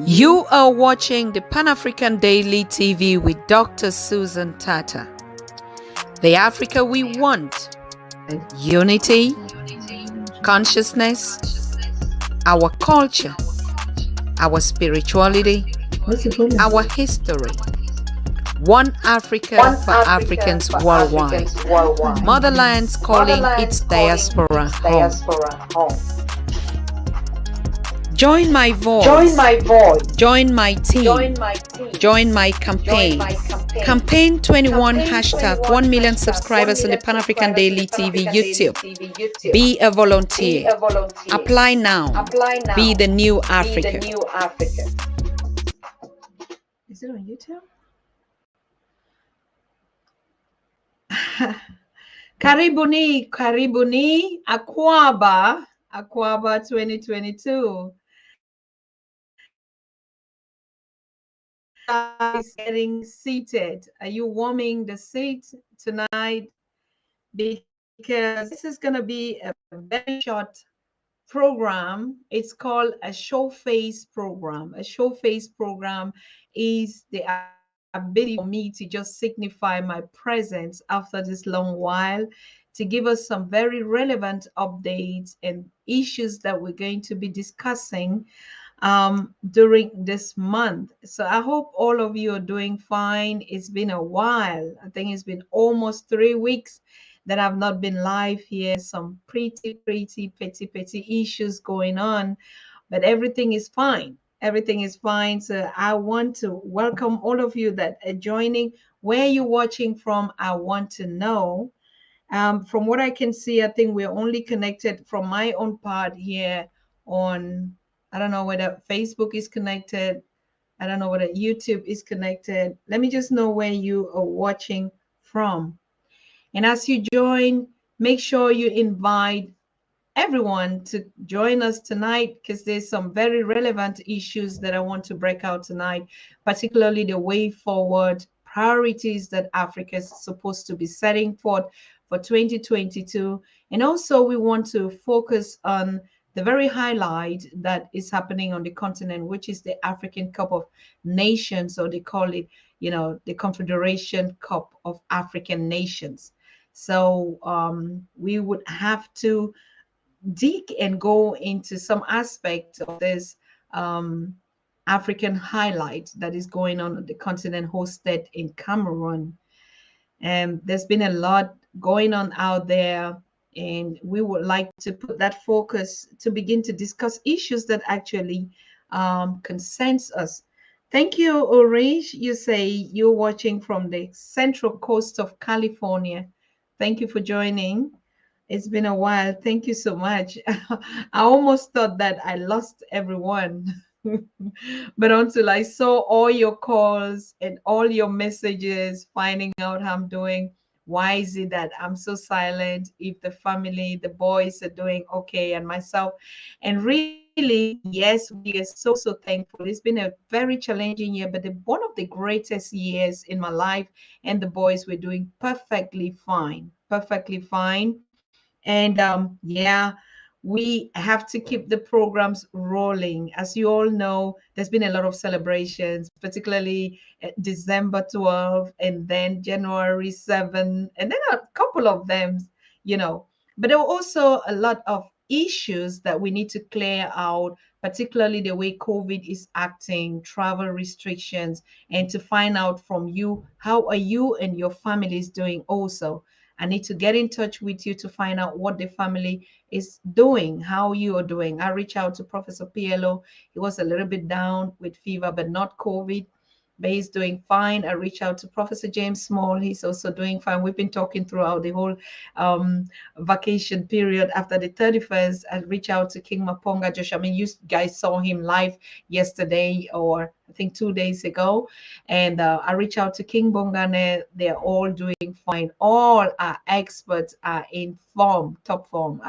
You are watching the Pan-African Daily TV with Dr. Susan Tatah. The Africa we want: unity, consciousness, our culture, our spirituality, our history. One Africa for Africans worldwide. Motherland's calling its diaspora home. Join my voice. Join my team. Join my campaign. Campaign 21 hashtag 1 million subscribers on the Pan-African Daily TV YouTube. Be a volunteer. Apply now. Be the new Africa. Is it on YouTube? Karibuni, Akwaba 2022. Is getting seated. Are you warming the seat tonight? Because this is going to be a very short program. It's called a show face program. A show face program is the ability for me to just signify my presence after this long while, to give us some very relevant updates and issues that we're going to be discussing during this month. So I hope all of you are doing fine. It's been a while. I think it's been almost 3 weeks that I've not been live here. Some pretty petty issues going on, but everything is fine. Everything is fine. So I want to welcome all of you that are joining. Where you're watching from, I want to know. From what I can see, I think we're only connected from my own part here on, I don't know whether Facebook is connected. I don't know whether YouTube is connected. Let me just know where you are watching from. And as you join, make sure you invite everyone to join us tonight, because there's some very relevant issues that I want to break out tonight, particularly the way forward, priorities that Africa is supposed to be setting forth for 2022. And also we want to focus on the very highlight that is happening on the continent, which is the African Cup of Nations, or they call it, the Confederation Cup of African Nations. So we would have to dig and go into some aspect of this African highlight that is going on the continent, hosted in Cameroon. And there's been a lot going on out there, and we would like to put that focus to begin to discuss issues that actually concerns us. Thank you, Orish. You say you're watching from the central coast of California. Thank you for joining. It's been a while. Thank you so much. I almost thought that I lost everyone. But until I saw all your calls and all your messages, finding out how I'm doing, why is it that I'm so silent if the family, the boys are doing okay, and myself. And really, yes, we are so thankful. It's been a very challenging year, but one of the greatest years in my life, and the boys were doing perfectly fine. And yeah, we have to keep the programs rolling. As you all know, there's been a lot of celebrations, particularly December 12th, and then January 7th, and then a couple of them, but there were also a lot of issues that we need to clear out, particularly the way COVID is acting, travel restrictions, and to find out from you, how are you and your families doing also. I need to get in touch with you to find out what the family is doing, how you are doing. I reach out to Professor PLO. He was a little bit down with fever, but not COVID, but he's doing fine. I reach out to Professor James Small. He's also doing fine. We've been talking throughout the whole vacation period. After the 31st, I reach out to King Maponga Josh. I mean, you guys saw him live yesterday, or I think 2 days ago. And I reach out to King Bongane. They're all doing fine. All our experts are in form, top form.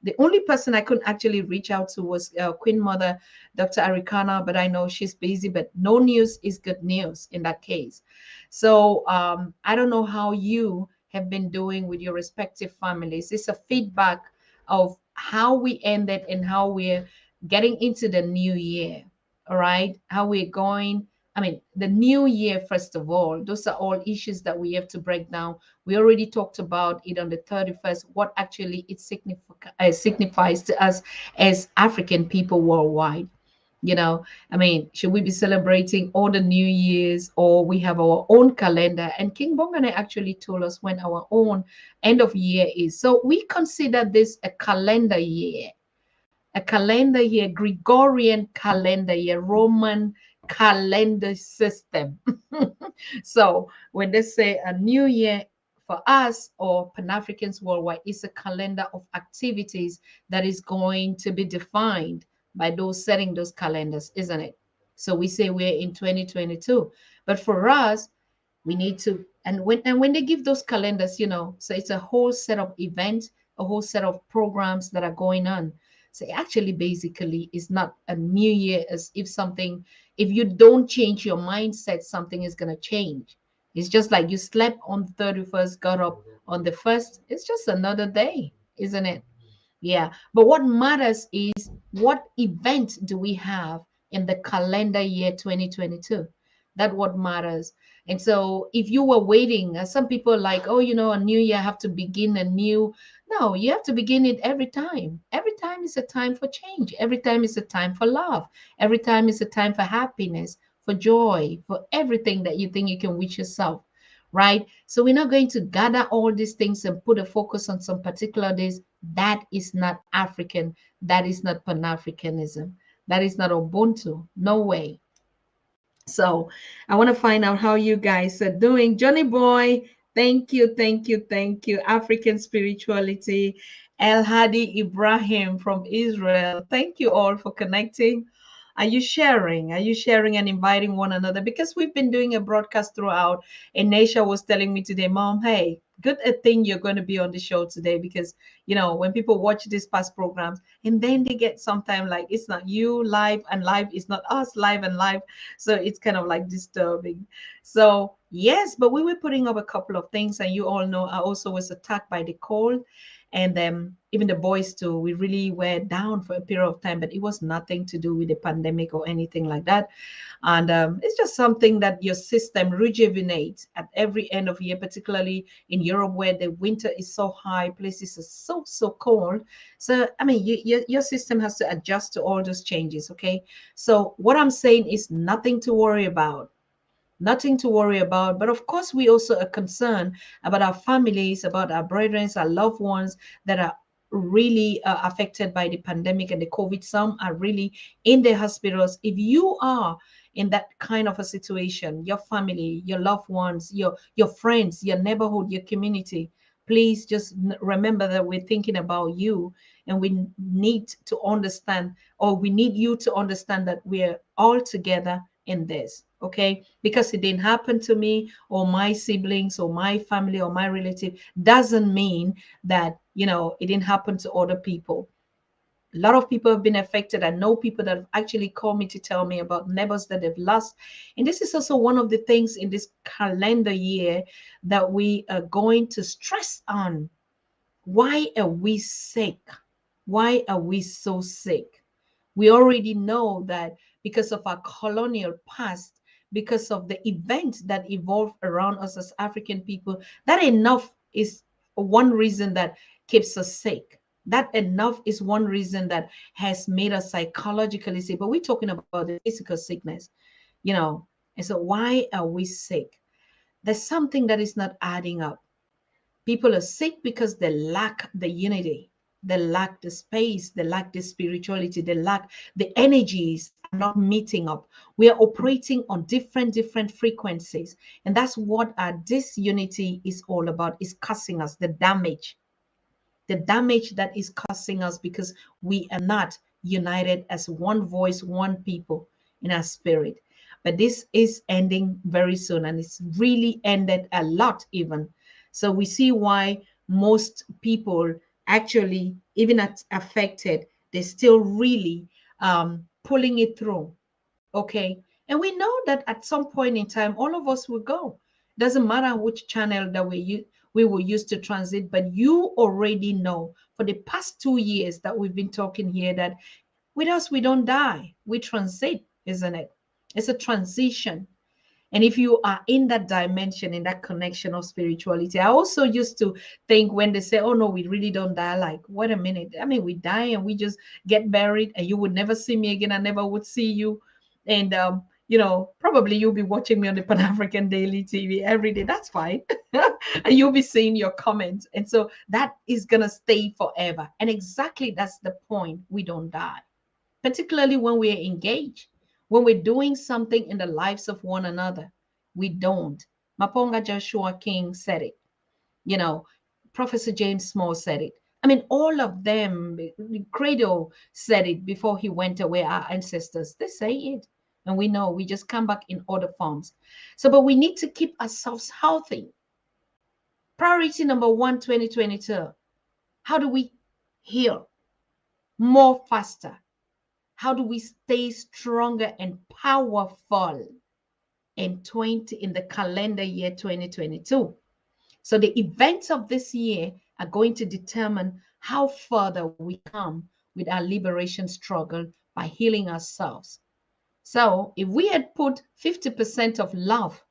The only person I couldn't actually reach out to was Queen Mother, Dr. Arikana, but I know she's busy, but no news is good news in that case. So I don't know how you have been doing with your respective families. It's a feedback of how we ended and how we're getting into the new year. all right, how we're going. I mean, the new year, first of all, those are all issues that we have to break down. We already talked about it on the 31st, what actually it signifies to us as African people worldwide. I mean, should we be celebrating all the New Year's, or we have our own calendar? And King Bongane actually told us when our own end of year is. So we consider this a calendar year, Gregorian calendar year, Roman calendar system. So when they say a new year for us or Pan-Africans worldwide, it's a calendar of activities that is going to be defined by those setting those calendars, isn't it? So we say we're in 2022, but for us, we need to, and when they give those calendars, so it's a whole set of events, a whole set of programs that are going on. So actually, basically, it's not a new year as if something, if you don't change your mindset, something is going to change. It's just like you slept on the 31st, got up on the 1st. It's just another day, isn't it? Yeah. But what matters is what event do we have in the calendar year 2022? That what matters. And so if you were waiting, some people are like, oh, a new year, I have to begin a new. No, you have to begin it every time. Every time is a time for change. Every time is a time for love. Every time is a time for happiness, for joy, for everything that you think you can wish yourself, right? So we're not going to gather all these things and put a focus on some particular days. That is not African. That is not Pan-Africanism. That is not Ubuntu. No way. So I want to find out how you guys are doing. Johnny Boy, thank you, thank you, thank you. African Spirituality, El Hadi Ibrahim from Israel. Thank you all for connecting. Are you sharing? Are you sharing and inviting one another? Because we've been doing a broadcast throughout. And Naisha was telling me today, Mom, hey, good a thing you're going to be on the show today, because when people watch these past programs and then they get sometime like it's not you live and live is not us live and live, so it's kind of like disturbing. So yes, but we were putting up a couple of things, and you all know I also was attacked by the cold, and even the boys too. We really were down for a period of time, but it was nothing to do with the pandemic or anything like that. And it's just something that your system rejuvenates at every end of year, particularly in Europe where the winter is so high, places are so cold. So I mean, your system has to adjust to all those changes. Okay, so what I'm saying is nothing to worry about. Nothing to worry about. But of course, we also are concerned about our families, about our brethren, our loved ones that are really affected by the pandemic and the COVID. Some are really in the hospitals. If you are in that kind of a situation, your family, your loved ones, your friends, your neighborhood, your community, please just remember that we're thinking about you, and we need to understand, or we need you to understand that we're all together in this. Okay, because it didn't happen to me or my siblings or my family or my relative doesn't mean that it didn't happen to other people. A lot of people have been affected. I know people that have actually called me to tell me about neighbors that they've lost. And this is also one of the things in this calendar year that we are going to stress on. Why are we sick? Why are we so sick? We already know that because of our colonial past, because of the events that evolved around us as African people, that enough is one reason that keeps us sick. That enough is one reason that has made us psychologically sick. But we're talking about the physical sickness, you know. And so why are we sick? There's something that is not adding up. People are sick because they lack the unity. They lack the space. They lack the spirituality. They lack the energies are not meeting up. We are operating on different frequencies. And that's what our disunity is all about, is causing us the damage that is causing us because we are not united as one voice, one people in our spirit. But this is ending very soon, and it's really ended a lot even. So we see why most people actually, even affected, they're still really pulling it through. Okay. And we know that at some point in time, all of us will go. Doesn't matter which channel that we will use to transit, but you already know for the past 2 years that we've been talking here that with us, we don't die, we transit. isn't it? It's a transition. And if you are in that dimension, in that connection of spirituality, I also used to think when they say, oh no, we really don't die, like, wait a minute. I mean, we die and we just get buried and you would never see me again. I never would see you. And, probably you'll be watching me on the Pan African Daily TV every day. That's fine. And you'll be seeing your comments. And so that is going to stay forever. And exactly that's the point. We don't die, particularly when we're engaged, when we're doing something in the lives of one another. We don't. Maponga Joshua King said it. You know, Professor James Small said it. I mean, all of them, Credo said it before he went away. Our ancestors, they say it. And we know we just come back in other forms. So, but we need to keep ourselves healthy. Priority number one, 2022. How do we heal more faster? How do we stay stronger and powerful in the calendar year 2022? So the events of this year are going to determine how further we come with our liberation struggle by healing ourselves. So if we had put 50% of love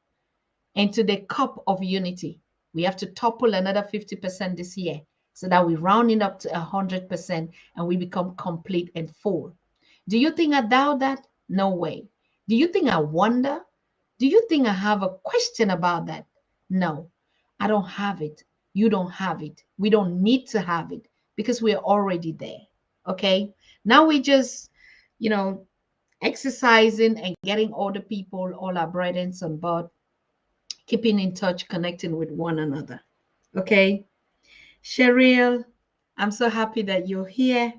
into the cup of unity, we have to topple another 50% this year so that we round it up to 100% and we become complete and full. Do you think I doubt that? No way. Do you think I wonder? Do you think I have a question about that? No, I don't have it. You don't have it. We don't need to have it because we're already there. Okay. Now we just, exercising and getting all the people, all our brethren on board, keeping in touch, connecting with one another. Okay. Cheryl, I'm so happy that you're here.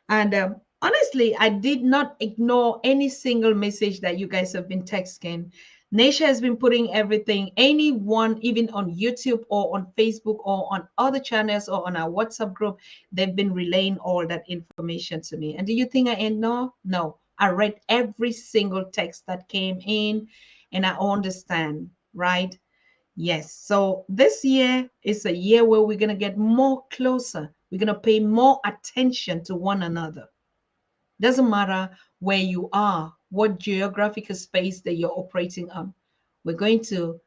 And honestly, I did not ignore any single message that you guys have been texting. Naisha has been putting everything, anyone, even on YouTube or on Facebook or on other channels or on our WhatsApp group, they've been relaying all that information to me. And do you think I ignore? No. I read every single text that came in and I understand, right? Yes. So this year is a year where we're going to get more closer. We're going to pay more attention to one another. Doesn't matter where you are, what geographical space that you're operating on. We're going to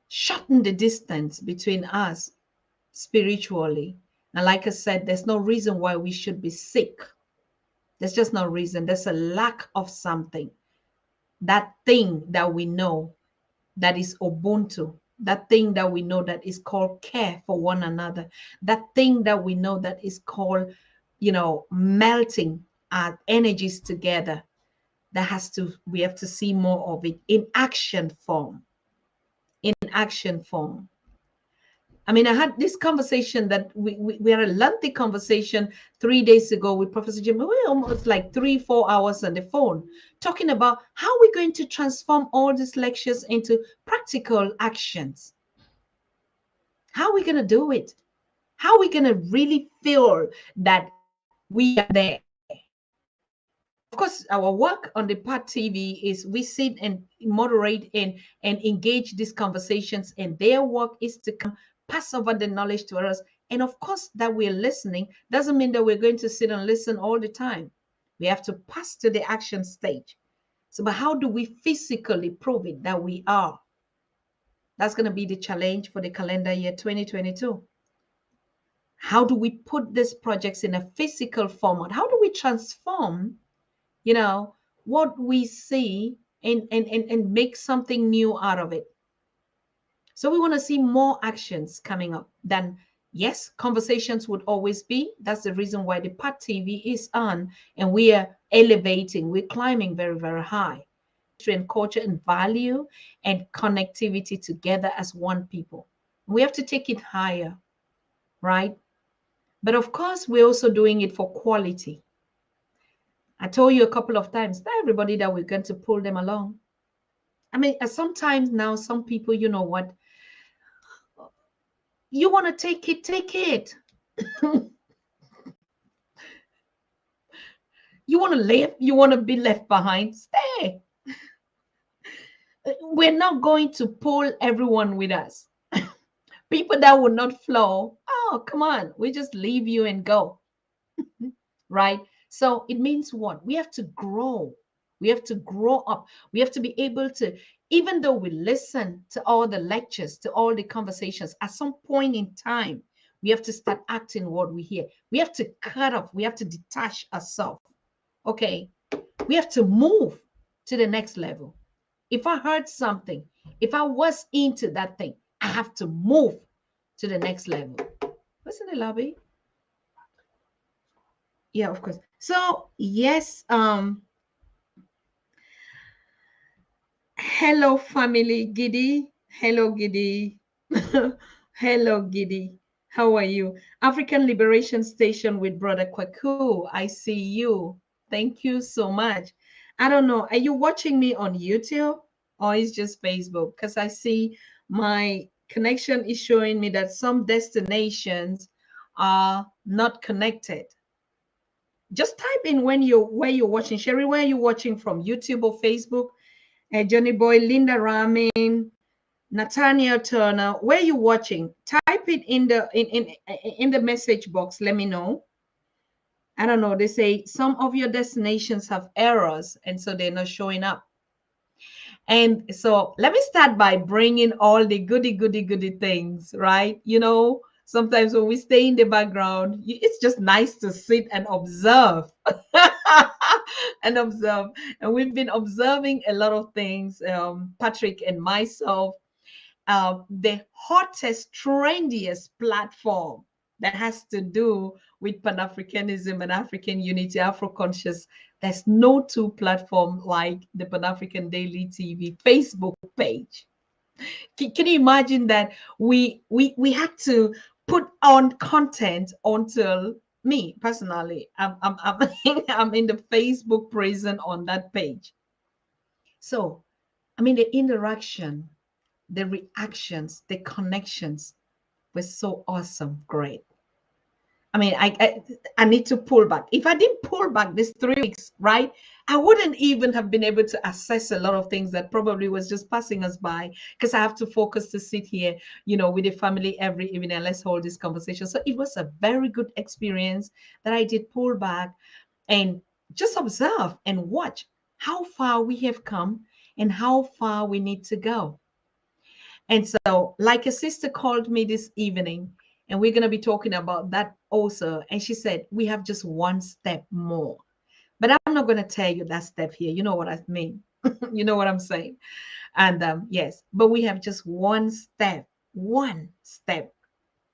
shorten the distance between us spiritually. And like I said, there's no reason why we should be sick. There's just no reason. There's a lack of something. That thing that we know that is Ubuntu, that thing that we know that is called care for one another, that thing that we know that is called, melting our energies together. We have to see more of it in action form. In action form. I mean, I had this conversation that we had a lengthy conversation 3 days ago with Professor Jim. We were almost like 3-4 hours on the phone talking about how we're going to transform all these lectures into practical actions. How are we going to do it? How are we going to really feel that we are there? Of course, our work on the PADTV is we sit and moderate and engage these conversations, and their work is to pass over the knowledge to us. And of course, that we're listening doesn't mean that we're going to sit and listen all the time. We have to pass to the action stage. So, but how do we physically prove it that we are? That's going to be the challenge for the calendar year 2022. How do we put these projects in a physical format? How do we transform what we see and make something new out of it? So we want to see more actions coming up than, yes, conversations would always be. That's the reason why the PADTV is on and we are elevating, we're climbing very, very high. History and culture and value and connectivity together as one people. We have to take it higher, right? But of course, we're also doing it for quality. I told you a couple of times, not everybody that we're going to pull them along. I mean, sometimes now, some people, you know what? You want to take it. You want to live, you want to be left behind, stay. We're not going to pull everyone with us. People that will not flow, oh, come on, we just leave you and go. Right? So it means what? We have to grow. We have to grow up. We have to be able to, even though we listen to all the lectures, to all the conversations, at some point in time, we have to start acting what we hear. We have to cut off. We have to detach ourselves. Okay. We have to move to the next level. If I heard something, if I was into that thing, I have to move to the next level. What's in the lobby? Yeah, of course. So yes, hello family, Giddy. Hello, Giddy. Hello, Giddy. How are you? African Liberation Station with Brother Kwaku. I see you. Thank you so much. I don't know. Are you watching me on YouTube or is just Facebook? Because I see my connection is showing me that some destinations are not connected. Just type in where you're watching. Sherry, where are you watching from? YouTube or Facebook? Johnny Boy, Linda Ramin, Nathaniel Turner, where are you watching? Type it in the message box. Let me know. I don't know. They say some of your destinations have errors, and so they're not showing up. And so let me start by bringing all the goody things, right? You know, sometimes when we stay in the background, it's just nice to sit and observe. And observe. And we've been observing a lot of things, Patrick and myself. The hottest, trendiest platform that has to do with Pan-Africanism and African unity, Afro-conscious. There's no two platform like the Pan-African Daily TV Facebook page. Can you imagine that we had to put on content until me personally, I'm in the Facebook prison on that page. So, I mean, the interaction, the reactions, the connections were so awesome, great. I mean, I need to pull back. If I didn't pull back these 3 weeks, right, I wouldn't even have been able to assess a lot of things that probably was just passing us by, because I have to focus to sit here, you know, with the family every evening and let's hold this conversation. So it was a very good experience that I did pull back and just observe and watch how far we have come and how far we need to go. And so, like a sister called me this evening, and we're going to be talking about that also. And she said, we have just one step more. But I'm not going to tell you that step here. You know what I mean? You know what I'm saying? And yes, but we have just one step. One step.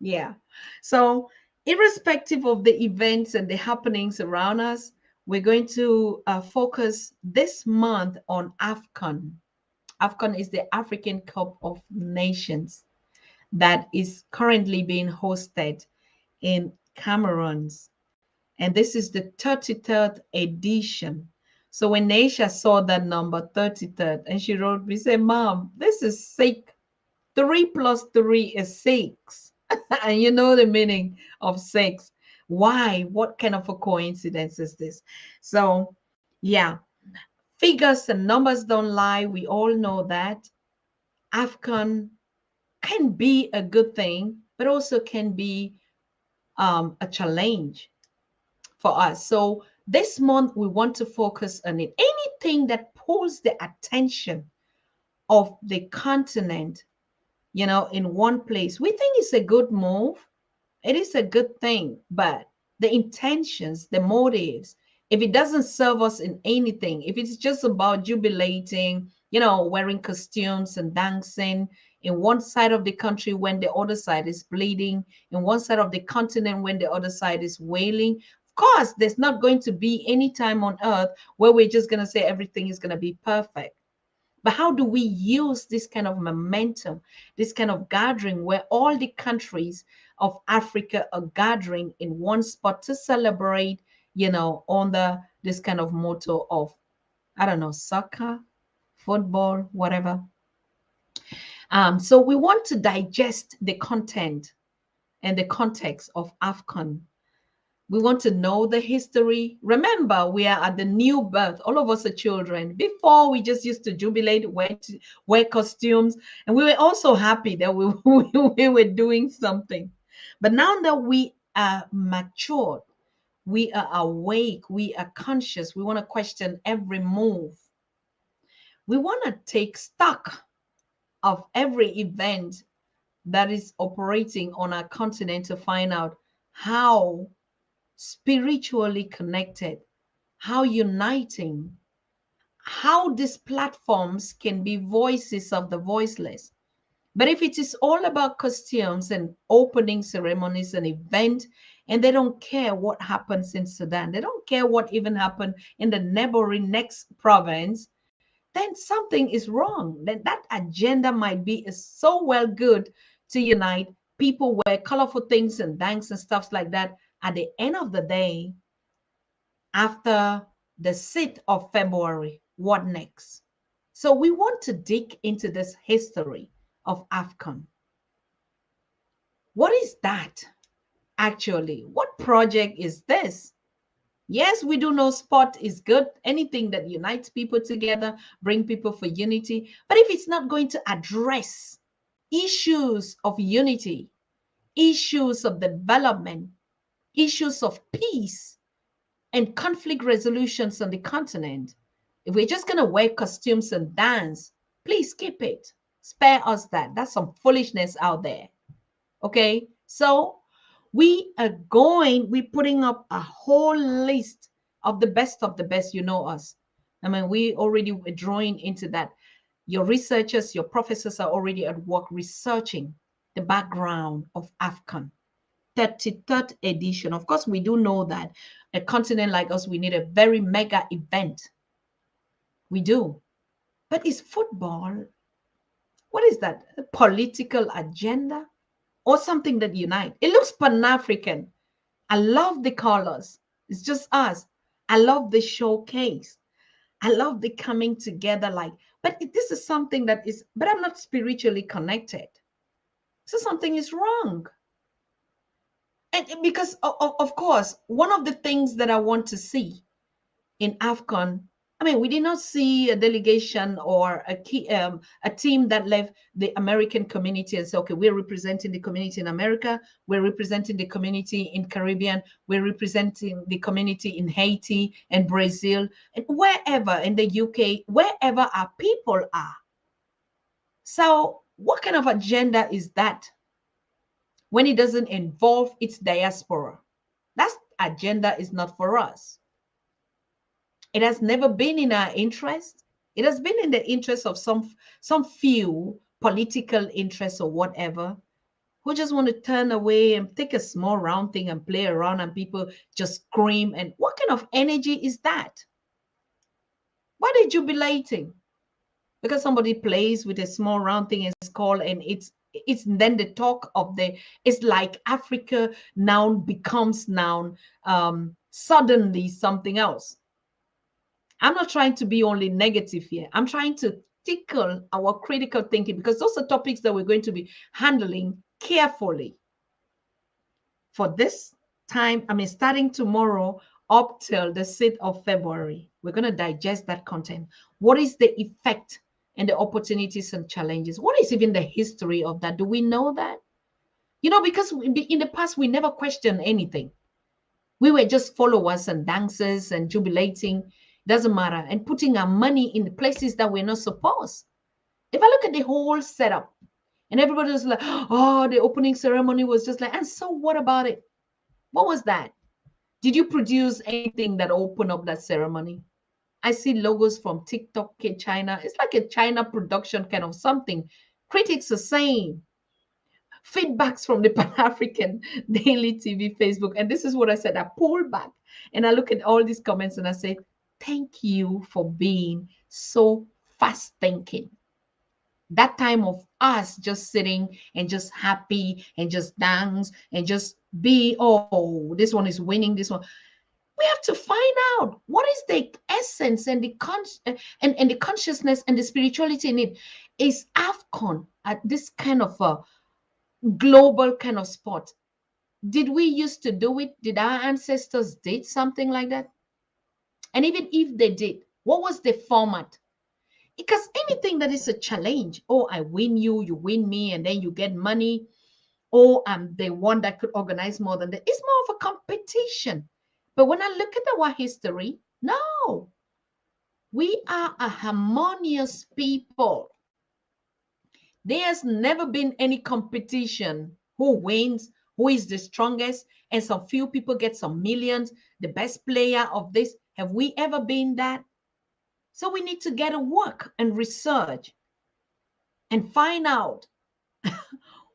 Yeah. So, irrespective of the events and the happenings around us, we're going to focus this month on AFCON. AFCON is the African Cup of Nations that is currently being hosted in Cameroon. And this is the 33rd edition. So when Naisha saw that number 33rd and she wrote me, say, Mom, this is sick. 3 plus 3 is 6. And you know the meaning of 6. Why? What kind of a coincidence is this? So yeah, figures and numbers don't lie. We all know that. AFCON can be a good thing, but also can be a challenge for us. So this month, we want to focus on it. Anything that pulls the attention of the continent, you know, in one place, we think it's a good move. It is a good thing, but the intentions, the motives, if it doesn't serve us in anything, if it's just about jubilating, you know, wearing costumes and dancing in one side of the country when the other side is bleeding, in one side of the continent when the other side is wailing, of course, there's not going to be any time on earth where we're just going to say everything is going to be perfect. But how do we use this kind of momentum, this kind of gathering where all the countries of Africa are gathering in one spot to celebrate, you know, under this kind of motto of, I don't know, soccer, football, whatever. So we want to digest the content and the context of AFCON. We want to know the history. Remember, we are at the new birth. All of us are children. Before, we just used to jubilate, wear costumes, and we were also happy that we were doing something. But now that we are matured, We are awake. We are conscious. We want to question every move. We want to take stock of every event that is operating on our continent to find out how spiritually connected, how uniting, how these platforms can be voices of the voiceless. But if it is all about costumes and opening ceremonies and event, and they don't care what happens in Sudan, they don't care what even happened in the neighboring next province, then something is wrong. Then that agenda might be so well good to unite people, wear colorful things and dance and stuff like that. At the end of the day, after the 6th of February, what next? So we want to dig into this history of AFCON. What is that actually? What project is this? Yes, we do know sport is good. Anything that unites people together, bring people for unity. But if it's not going to address issues of unity, issues of development, issues of peace and conflict resolutions on the continent, if we're just going to wear costumes and dance, please keep it. Spare us that. That's some foolishness out there. Okay, so we're putting up a whole list of the best. You know us. I mean, we already were drawing into that. Your researchers, your professors are already at work researching the background of AFCON. 33rd edition. Of course, we do know that a continent like us, we need a very mega event. We do. But is football, what is that? A political agenda? Or something that unites? It looks Pan-African. I love the colors. It's just us. I love the showcase. I love the coming together but this is something that is, but I'm not spiritually connected. So something is wrong. And because, of course, one of the things that I want to see in AFCON, I mean, we did not see a delegation or a team that left the American community and said, okay, we're representing the community in America, we're representing the community in Caribbean, we're representing the community in Haiti and Brazil, and wherever in the UK, wherever our people are. So what kind of agenda is that when it doesn't involve its diaspora? That agenda is not for us. It has never been in our interest. It has been in the interest of some few political interests or whatever, who just want to turn away and take a small round thing and play around and people just scream. And what kind of energy is that? Why are they jubilating? Because somebody plays with a small round thing and it's called, and it's then the talk of it's like Africa now becomes now suddenly something else. I'm not trying to be only negative here. I'm trying to tickle our critical thinking, because those are topics that we're going to be handling carefully for this time. I mean, starting tomorrow up till the 6th of February, we're going to digest that content. What is the effect and the opportunities and challenges? What is even the history of that? Do we know that? You know, because in the past, we never questioned anything. We were just followers and dancers and jubilating. Doesn't matter. And putting our money in the places that we're not supposed. If I look at the whole setup and everybody was like, oh, the opening ceremony was just like, and so what about it? What was that? Did you produce anything that opened up that ceremony? I see logos from TikTok, China. It's like a China production kind of something. Critics are saying. Feedbacks from the Pan-African Daily TV Facebook. And this is what I said. I pull back and I look at all these comments and I say, thank you for being so fast thinking. That time of us just sitting and just happy and just dance and just be, oh, this one is winning, this one. We have to find out what is the essence and the and the consciousness and the spirituality in it. Is AFCON at this kind of a global kind of sport? Did we used to do it? Did our ancestors did something like that? And even if they did, what was the format? Because anything that is a challenge, oh, I win you, you win me, and then you get money, oh, I'm the one that could organize more than that. It's more of a competition. But when I look at our history, no, we are a harmonious people. There's never been any competition who wins, who is the strongest, and some few people get some millions, the best player of this. Have we ever been that? So we need to get to work and research and find out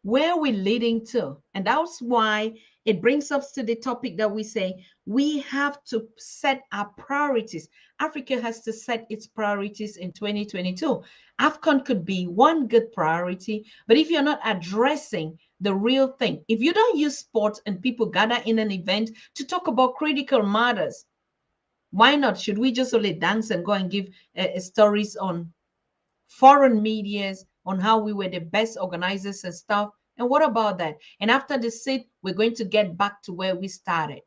where we're leading to. And that's why it brings us to the topic that we say we have to set our priorities. Africa has to set its priorities in 2022. AFCON could be one good priority, but if you're not addressing the real thing, if you don't use sports and people gather in an event to talk about critical matters, why not? Should we just only dance and go and give stories on foreign medias on how we were the best organizers and stuff? And what about that? And after the sit, we're going to get back to where we started.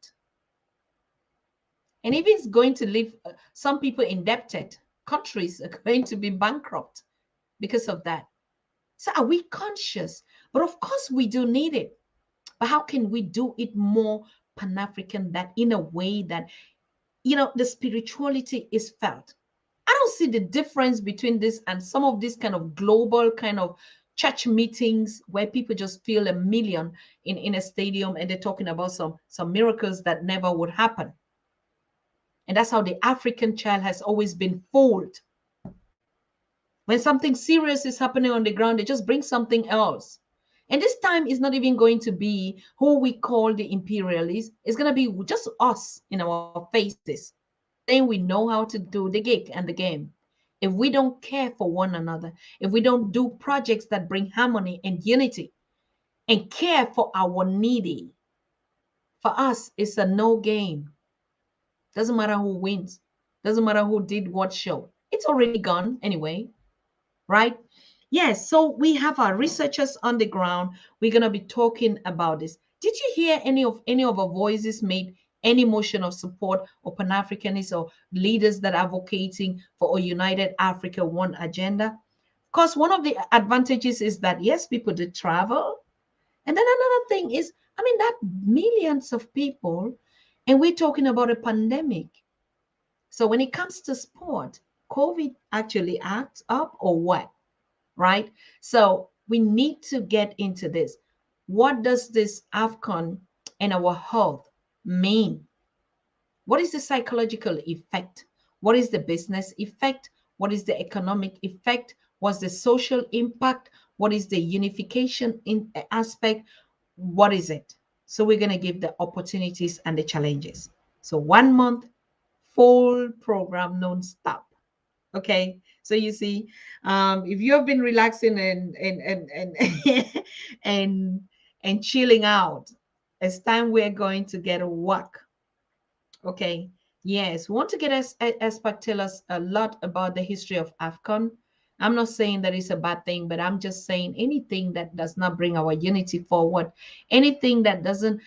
And if it's going to leave some people indebted, countries are going to be bankrupt because of that. So are we conscious? But of course we do need it. But how can we do it more Pan-African, that in a way that, you know, the spirituality is felt? I don't see the difference between this and some of these kind of global kind of church meetings where people just feel a million in a stadium and they're talking about some miracles that never would happen. And that's how the African child has always been fooled. When something serious is happening on the ground, they just bring something else. And this time is not even going to be who we call the imperialists. It's going to be just us in our faces, saying we know how to do the gig and the game. If we don't care for one another, if we don't do projects that bring harmony and unity and care for our needy, for us, it's a no game. Doesn't matter who wins. Doesn't matter who did what show. It's already gone anyway, right? Yes, so we have our researchers on the ground. We're going to be talking about this. Did you hear any of our voices made any motion of support or Pan-Africanists or leaders that are advocating for a united Africa one agenda? Because one of the advantages is that, yes, people did travel. And then another thing is, I mean, that millions of people, and we're talking about a pandemic. So when it comes to sport, COVID actually acts up or what? Right? So we need to get into this. What does this AFCON and our health mean? What is the psychological effect? What is the business effect? What is the economic effect? What's the social impact? What is the unification in aspect? What is it? So we're going to give the opportunities and the challenges. So 1 month, full program non-stop. Okay, so you see, if you have been relaxing and and chilling out, it's time we're going to get a work. Okay, yes, we want to get expert tell us a lot about the history of AFCON. I'm not saying that it's a bad thing, but I'm just saying anything that does not bring our unity forward, anything that doesn't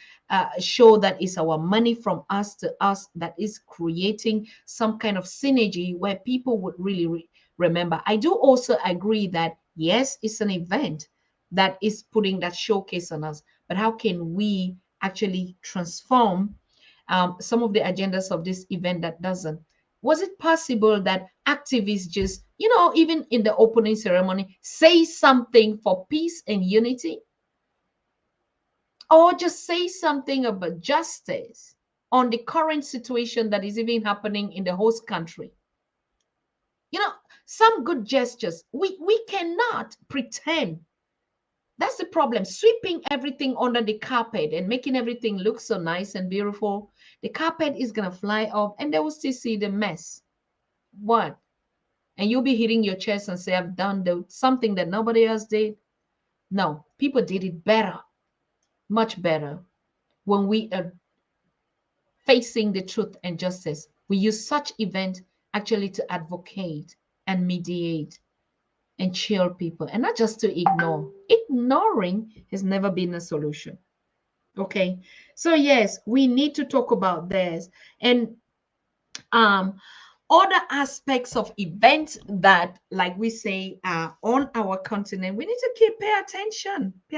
show that it's our money from us to us, that is creating some kind of synergy where people would really remember. I do also agree that, yes, it's an event that is putting that showcase on us, but how can we actually transform some of the agendas of this event that doesn't? Was it possible that activists just, you know, even in the opening ceremony, say something for peace and unity? Or just say something about justice on the current situation that is even happening in the host country? You know, some good gestures. We cannot pretend. That's the problem. Sweeping everything under the carpet and making everything look so nice and beautiful. The carpet is going to fly off and they will still see the mess. What? And you'll be hitting your chest and say, I've done something that nobody else did. No, people did it better, much better. When we are facing the truth and justice, we use such event actually to advocate and mediate and chill people, and not just to ignore. Ignoring has never been a solution. Okay, so yes, we need to talk about this and other aspects of events that, like we say, on our continent. We need to pay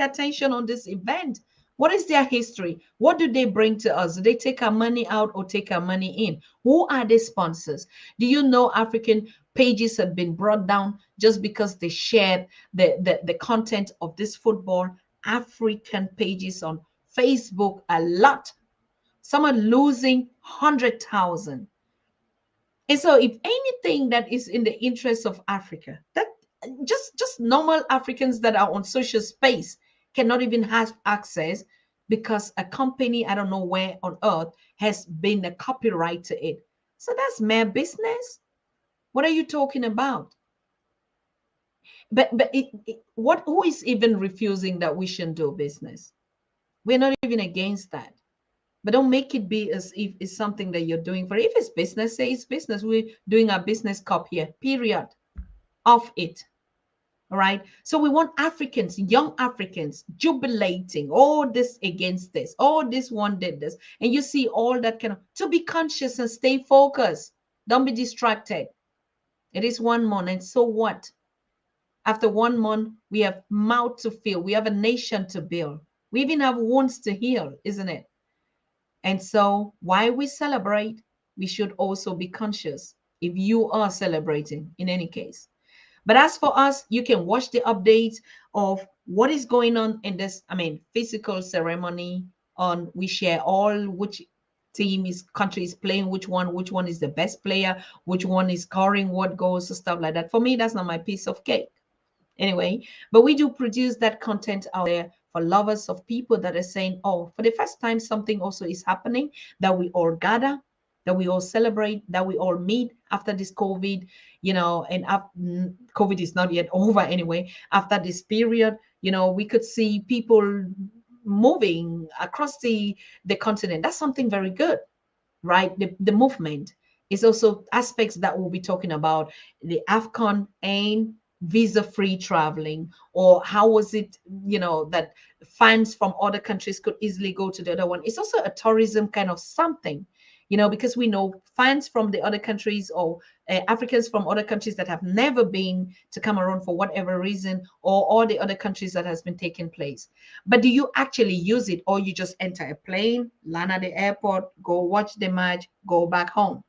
attention on this event. What is their history? What do they bring to us? Do they take our money out or take our money in? Who are the sponsors? Do you know African pages have been brought down just because they shared the content of this football? African pages on Facebook, a lot. Some are losing 100,000. And so if anything that is in the interest of Africa, that just normal Africans that are on social space cannot even have access because a company, I don't know where on earth, has been a copyright to it. So that's mere business. What are you talking about? But what, who is even refusing that we shouldn't do business? We're not even against that. But don't make it be as if it's something that you're doing for. If it's business, say it's business. We're doing our business cup here, period. Of it. All right. So we want Africans, young Africans, jubilating, all this against this, all this one did this. And you see all that kind of, to be conscious and stay focused. Don't be distracted. It is 1 month. And so what? After 1 month, we have mouth to fill. We have a nation to build. We even have wounds to heal, isn't it? And so while we celebrate, we should also be conscious if you are celebrating in any case. But as for us, you can watch the updates of what is going on in this, physical ceremony on, we share all which team is country is playing, which one is the best player, which one is scoring what goals, and stuff like that. For me, that's not my piece of cake. Anyway, but we do produce that content out there for lovers of people that are saying, oh, for the first time, something also is happening, that we all gather, that we all celebrate, that we all meet after this COVID, and COVID is not yet over anyway. After this period, we could see people moving across the continent. That's something very good, right? The movement is also aspects that we'll be talking about, the AFCON and visa-free traveling, or how was it, that fans from other countries could easily go to the other one. It's also a tourism kind of something, because we know fans from the other countries, or Africans from other countries that have never been to Cameroon for whatever reason, or all the other countries that has been taking place. But do you actually use it, or you just enter a plane, land at the airport, go watch the match, go back home?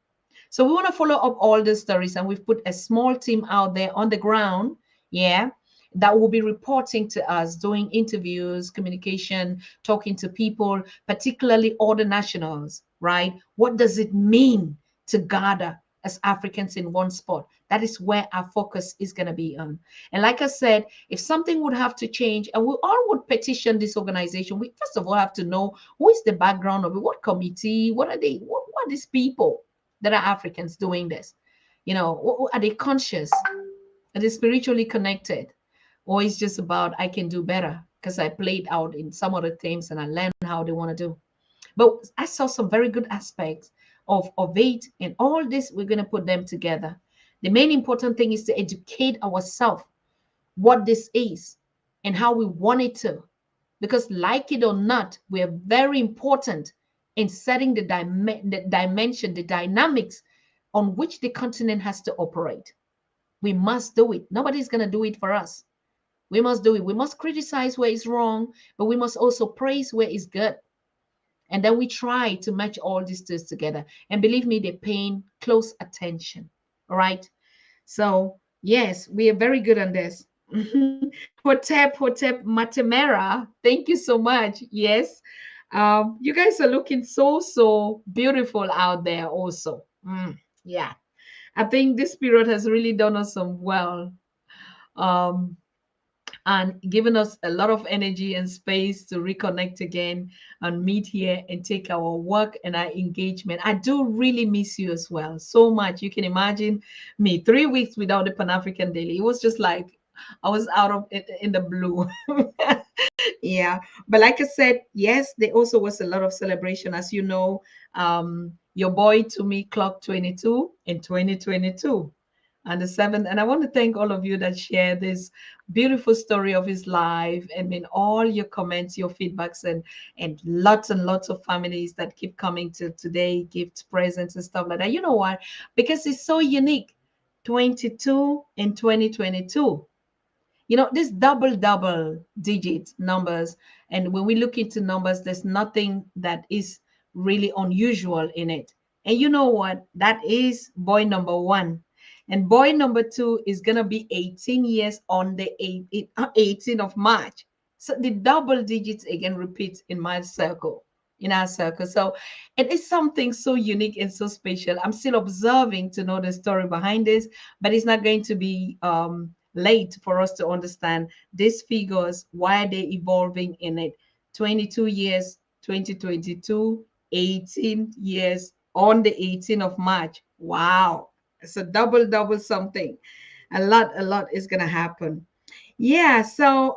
So we want to follow up all the stories, and we've put a small team out there on the ground, that will be reporting to us, doing interviews, communication, talking to people, particularly other nationals, right? What does it mean to gather as Africans in one spot? That is where our focus is going to be on. And like I said, if something would have to change, and we all would petition this organization, we first of all have to know who is the background of it, what committee, what are they, what are these people that are Africans doing this? Are they conscious? Are they spiritually connected? Or it's just about, I can do better because I played out in some other teams and I learned how they want to do. But I saw some very good aspects of it, and all this, we're going to put them together. The main important thing is to educate ourselves what this is and how we want it to. Because like it or not, we are very important in setting the dimension, the dynamics on which the continent has to operate. We must do it. Nobody's going to do it for us. We must do it. We must criticize where it's wrong, but we must also praise where it's good. And then we try to match all these things together. And believe me, they're paying close attention. All right. So yes, we are very good on this. Hotep Matemera, thank you so much. Yes. You guys are looking so beautiful out there also. Yeah. I think this period has really done us some well. And given us a lot of energy and space to reconnect again and meet here and take our work and our engagement. I do really miss you as well so much. You can imagine me 3 weeks without the Pan-African Daily. It was just like I was out of it in the blue. Yeah, but like I said, yes, there also was a lot of celebration. As you know, your boy to me clocked 22 in 2022 and the 7th. And I want to thank all of you that share this beautiful story of his life, and in all your comments, your feedbacks, and lots of families that keep coming to today, gifts, presents, and stuff like that. You know why? Because it's so unique. 22 in 2022. You know, this double digit numbers. And when we look into numbers, there's nothing that is really unusual in it. And you know what? That is boy number one. And boy number two is going to be 18 years on the 18th of March. So the double digits again repeats in my circle, in our circle. So it is something so unique and so special. I'm still observing to know the story behind this, but it's not going to be late for us to understand these figures, why they're evolving in it. 22 years, 2022, 18 years on the 18th of March. Wow. It's a double something. A lot is going to happen. Yeah. So,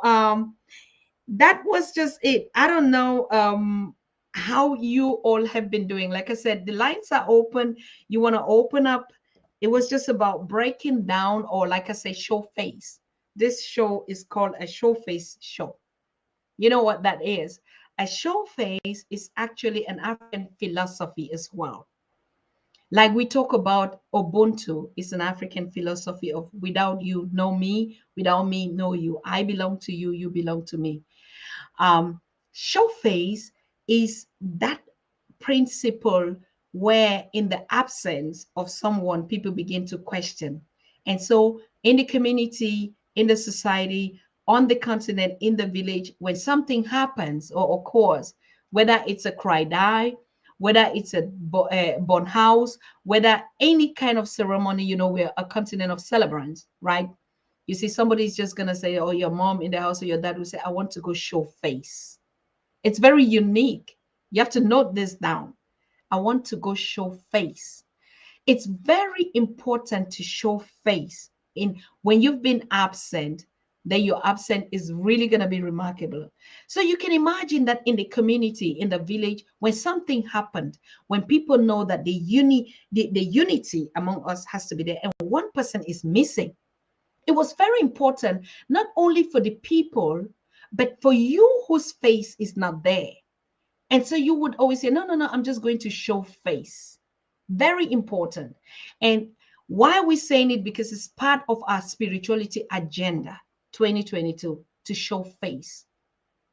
that was just it. I don't know how you all have been doing. Like I said, the lines are open. You want to open up. It was just about breaking down, or like I say, show face. This show is called a show face show. You know what that is? A show face is actually an African philosophy as well. Like we talk about Ubuntu, is an African philosophy of without you, know me, without me, know you. I belong to you, you belong to me. Show face is that principle where, in the absence of someone, people begin to question. And so, in the community, in the society, on the continent, in the village, when something happens or occurs, whether it's a cry die, whether it's a born house, whether any kind of ceremony, you know, we're a continent of celebrants, right? You see, somebody's just going to say, oh, your mom in the house or your dad will say, I want to go show face. It's very unique. You have to note this down. I want to go show face. It's very important to show face. In when you've been absent, then your absent is really going to be remarkable. So you can imagine that in the community, in the village, when something happened, when people know that the unity among us has to be there, and one person is missing, it was very important, not only for the people, but for you whose face is not there. And so you would always say, no, no, no, I'm just going to show face. Very important. And why are we saying it? Because it's part of our spirituality agenda 2022, to show face.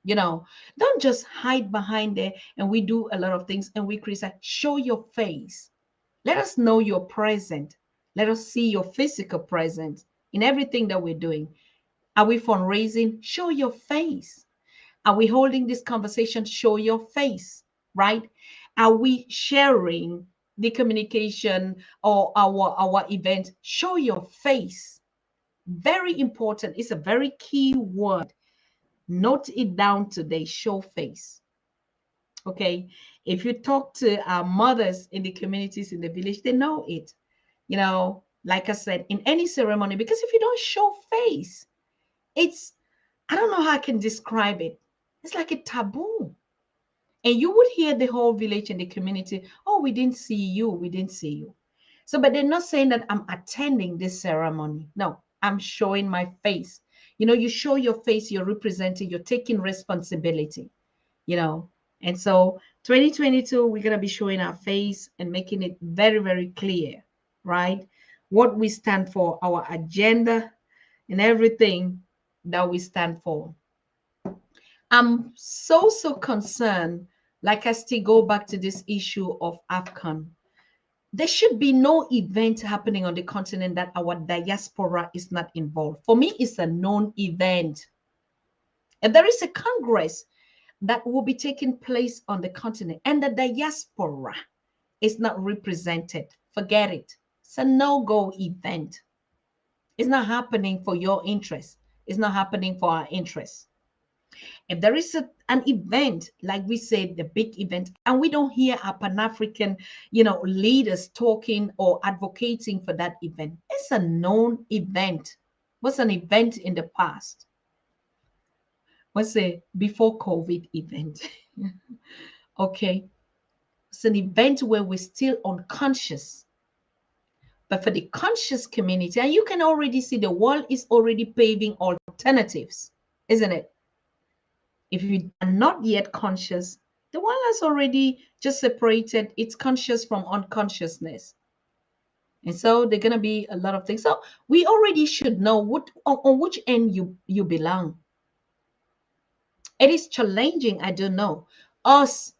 You know, don't just hide behind there and we do a lot of things and we criticize. Show your face. Let us know you're present. Let us see your physical presence in everything that we're doing. Are we fundraising? Show your face. Are we holding this conversation? Show your face, right? Are we sharing the communication or our event? Show your face. Very important. It's a very key word. Note it down today. Show face. Okay. If you talk to our mothers in the communities in the village, they know it. You know, like I said, in any ceremony, because if you don't show face, it's, I don't know how I can describe it. It's like a taboo. And you would hear the whole village and the community, oh, we didn't see you, we didn't see you. So, but they're not saying that I'm attending this ceremony. No, I'm showing my face. You know, you show your face, you're representing, you're taking responsibility, you know. And so 2022, we're going to be showing our face and making it very, very clear, right? What we stand for, our agenda, and everything that we stand for. I'm so concerned, like I still go back to this issue of AFCON. There should be no event happening on the continent that our diaspora is not involved. For me, it's a known event. And there is a Congress that will be taking place on the continent, and the diaspora is not represented. Forget it. It's a no-go event. It's not happening for your interest. It's not happening for our interest. If there is an event, like we said, the big event, and we don't hear our Pan-African, you know, leaders talking or advocating for that event, it's a known event. What's an event in the past? What's a before COVID event? Okay. It's an event where we're still unconscious. But for the conscious community, and you can already see the world is already paving alternatives, isn't it? If you are not yet conscious, the world has already just separated its conscious from unconsciousness. And so there are going to be a lot of things. So we already should know on which end you belong. It is challenging, I don't know. Us,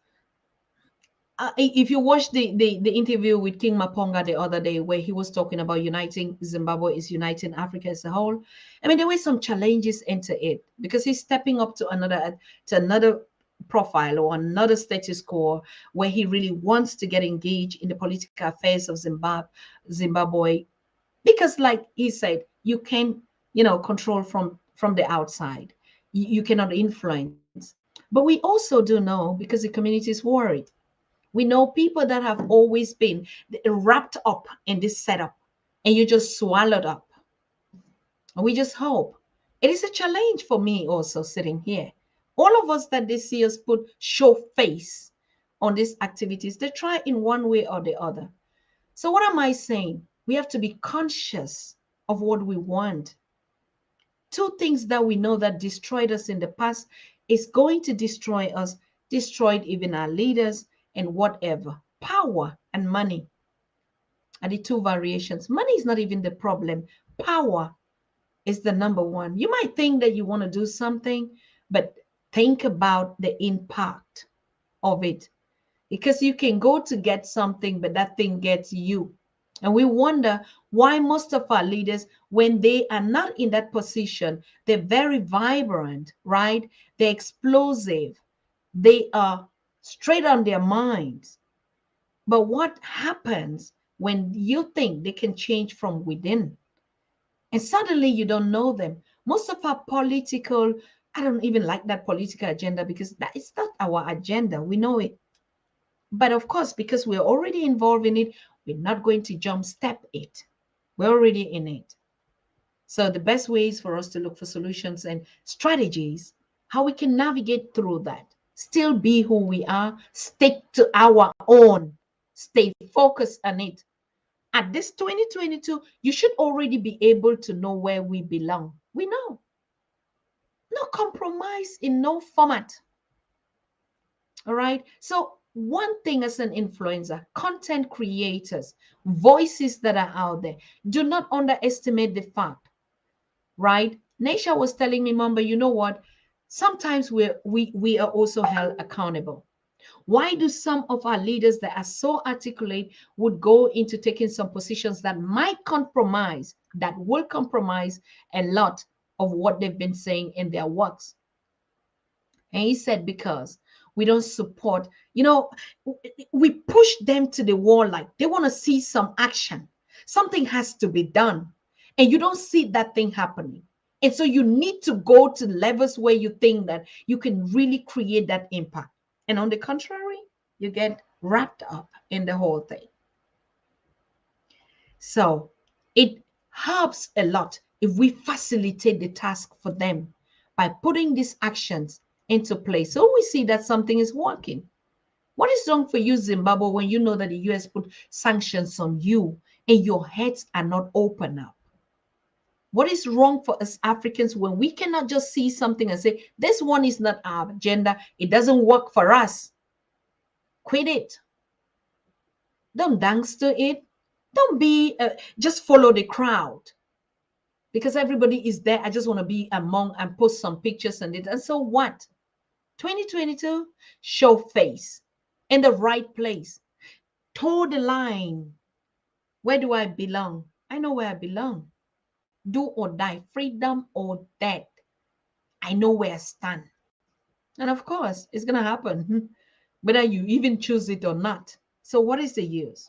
if you watch the interview with King Maponga the other day, where he was talking about uniting Zimbabwe is uniting Africa as a whole. I mean, there were some challenges into it because he's stepping up to another profile or another status quo where he really wants to get engaged in the political affairs of Zimbabwe, because like he said, you can control from the outside. You cannot influence. But we also do know, because the community is worried, we know people that have always been wrapped up in this setup, and you just swallowed up. And we just hope. It is a challenge for me also sitting here. All of us that they see us put show face on these activities, they try in one way or the other. So what am I saying? We have to be conscious of what we want. Two things that we know that destroyed us in the past is going to destroy us, destroyed even our leaders and whatever. Power and money are the two variations. Money is not even the problem. Power is the number one. You might think that you want to do something, but think about the impact of it. Because you can go to get something, but that thing gets you. And we wonder why most of our leaders, when they are not in that position, they're very vibrant, right? They're explosive. They are straight on their minds. But what happens when you think they can change from within? And suddenly you don't know them. Most of our political, I don't even like that political agenda, because that is not our agenda. We know it. But of course, because we're already involved in it, we're not going to jump step it. We're already in it. So the best way is for us to look for solutions and strategies, how we can navigate through that. Still be who we are, stick to our own, stay focused on it. At this 2022, you should already be able to know where we belong. We know. No compromise in no format. All right. So one thing as an influencer, content creators, voices that are out there, do not underestimate the fact, right? Naisha was telling me, Mamba, you know what? Sometimes we are also held accountable. Why do some of our leaders that are so articulate would go into taking some positions that might compromise, that will compromise a lot of what they've been saying in their works? And he said, because we don't support, we push them to the wall, like they want to see some action. Something has to be done. And you don't see that thing happening. And so you need to go to levels where you think that you can really create that impact. And on the contrary, you get wrapped up in the whole thing. So it helps a lot if we facilitate the task for them by putting these actions into place. So we see that something is working. What is wrong for you, Zimbabwe, when you know that the US put sanctions on you and your heads are not open up? What is wrong for us Africans when we cannot just see something and say, this one is not our agenda, it doesn't work for us? Quit it. Don't dance to it. Don't be, just follow the crowd. Because everybody is there. I just want to be among and post some pictures and it. And so what? 2022, show face in the right place. Toe the line. Where do I belong? I know where I belong. Do or die, freedom or death. I know where I stand. And of course, it's going to happen, whether you even choose it or not. So what is the use?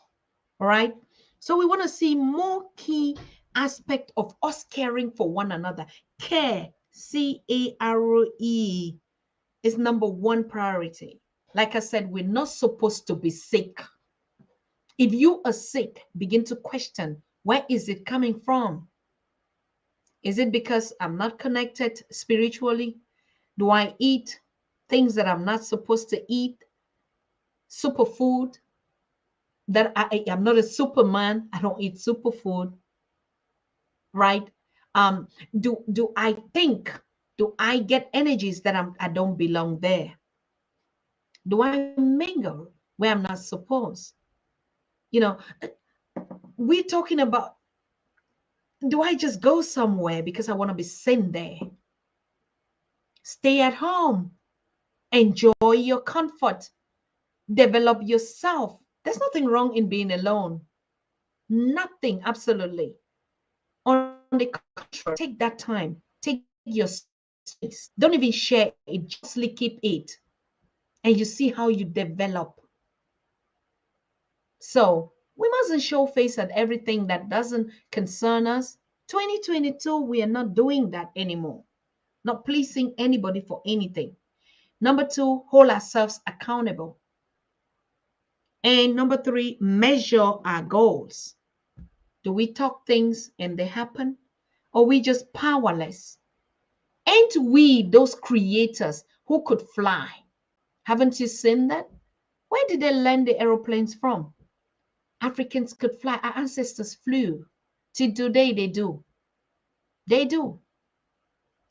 All right. So we want to see more key aspect of us caring for one another. Care, C-A-R-E, is number one priority. Like I said, we're not supposed to be sick. If you are sick, begin to question, where is it coming from? Is it because I'm not connected spiritually? Do I eat things that I'm not supposed to eat? Superfood? That I'm not a superman. I don't eat superfood, right? Do I think? Do I get energies that I don't belong there? Do I mingle where I'm not supposed? You know, we're talking about, do I just go somewhere because I want to be seen there? Stay at home. Enjoy your comfort. Develop yourself. There's nothing wrong in being alone. Nothing, absolutely. On the contrary, take that time. Take your space. Don't even share it. Just keep it. And you see how you develop. So we mustn't show face at everything that doesn't concern us. 2022, we are not doing that anymore. Not pleasing anybody for anything. Number two, hold ourselves accountable. And number three, measure our goals. Do we talk things and they happen? Or we just powerless? Ain't we those creators who could fly? Haven't you seen that? Where did they land the aeroplanes from? Africans could fly. Our ancestors flew. Till today they do. They do.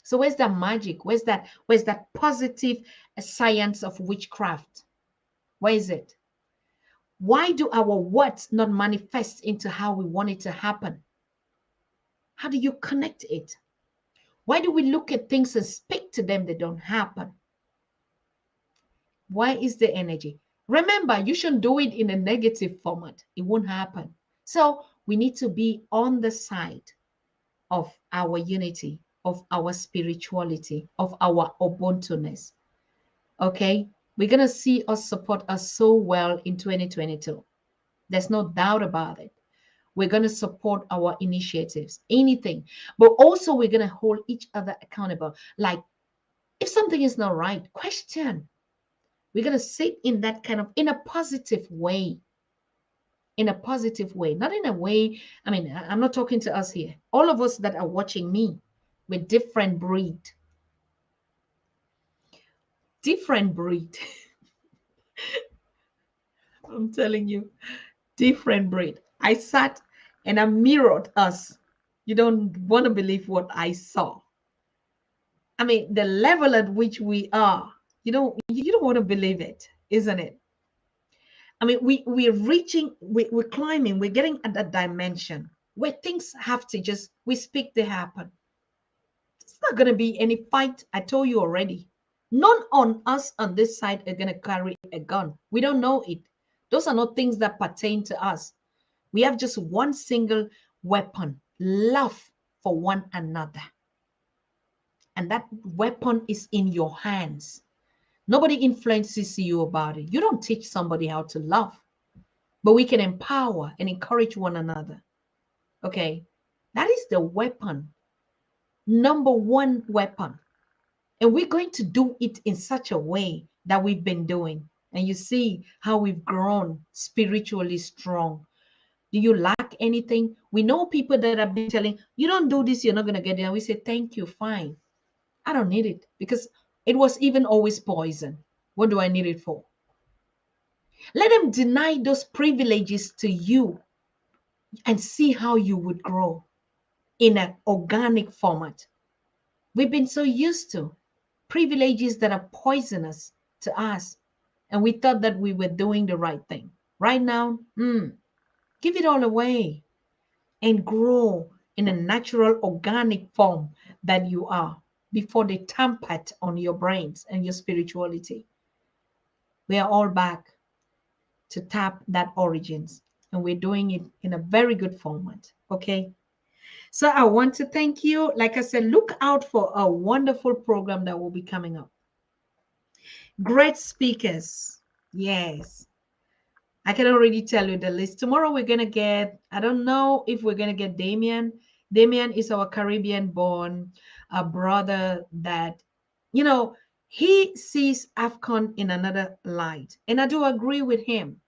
So where's that magic? Where's that positive science of witchcraft? Where is it? Why do our words not manifest into how we want it to happen? How do you connect it? Why do we look at things and speak to them that don't happen? Why is the energy? Remember, you shouldn't do it in a negative format. It won't happen. So we need to be on the side of our unity, of our spirituality, of our ubuntu-ness. Okay? We're going to see us support us so well in 2022. There's no doubt about it. We're going to support our initiatives, anything. But also we're going to hold each other accountable. Like if something is not right, question. We're going to sit in that kind of, in a positive way. In a positive way, not in a way, I mean, I'm not talking to us here. All of us that are watching me, with different breed. Different breed. I'm telling you, different breed. I sat and I mirrored us. You don't want to believe what I saw. I mean, the level at which we are, you don't want to believe it, isn't it? I mean, we're reaching, we're climbing, we're getting at that dimension where things have to just, we speak, they happen. It's not going to be any fight. I told you already. None on us on this side are going to carry a gun. We don't know it. Those are not things that pertain to us. We have just one single weapon, love for one another. And that weapon is in your hands. Nobody influences you about it. You don't teach somebody how to love, but we can empower and encourage one another. Okay, that is the weapon, number one weapon. And we're going to do it in such a way that we've been doing. And you see how we've grown spiritually strong. Do you lack anything? We know people that have been telling, you don't do this, you're not going to get there. And we say, thank you, fine. I don't need it because it was even always poison. What do I need it for? Let them deny those privileges to you and see how you would grow in an organic format. We've been so used to privileges that are poisonous to us, and we thought that we were doing the right thing. Right now, give it all away and grow in a natural, organic form that you are before they tamper on your brains and your spirituality. We are all back to tap that origins, and we're doing it in a very good format. Okay. So I want to thank you. Like I said, look out for a wonderful program that will be coming up. Great speakers. Yes. I can already tell you the list. Tomorrow we're going to get, I don't know if we're going to get Damien. Damien is our Caribbean born brother that, you know, he sees AFCON in another light. And I do agree with him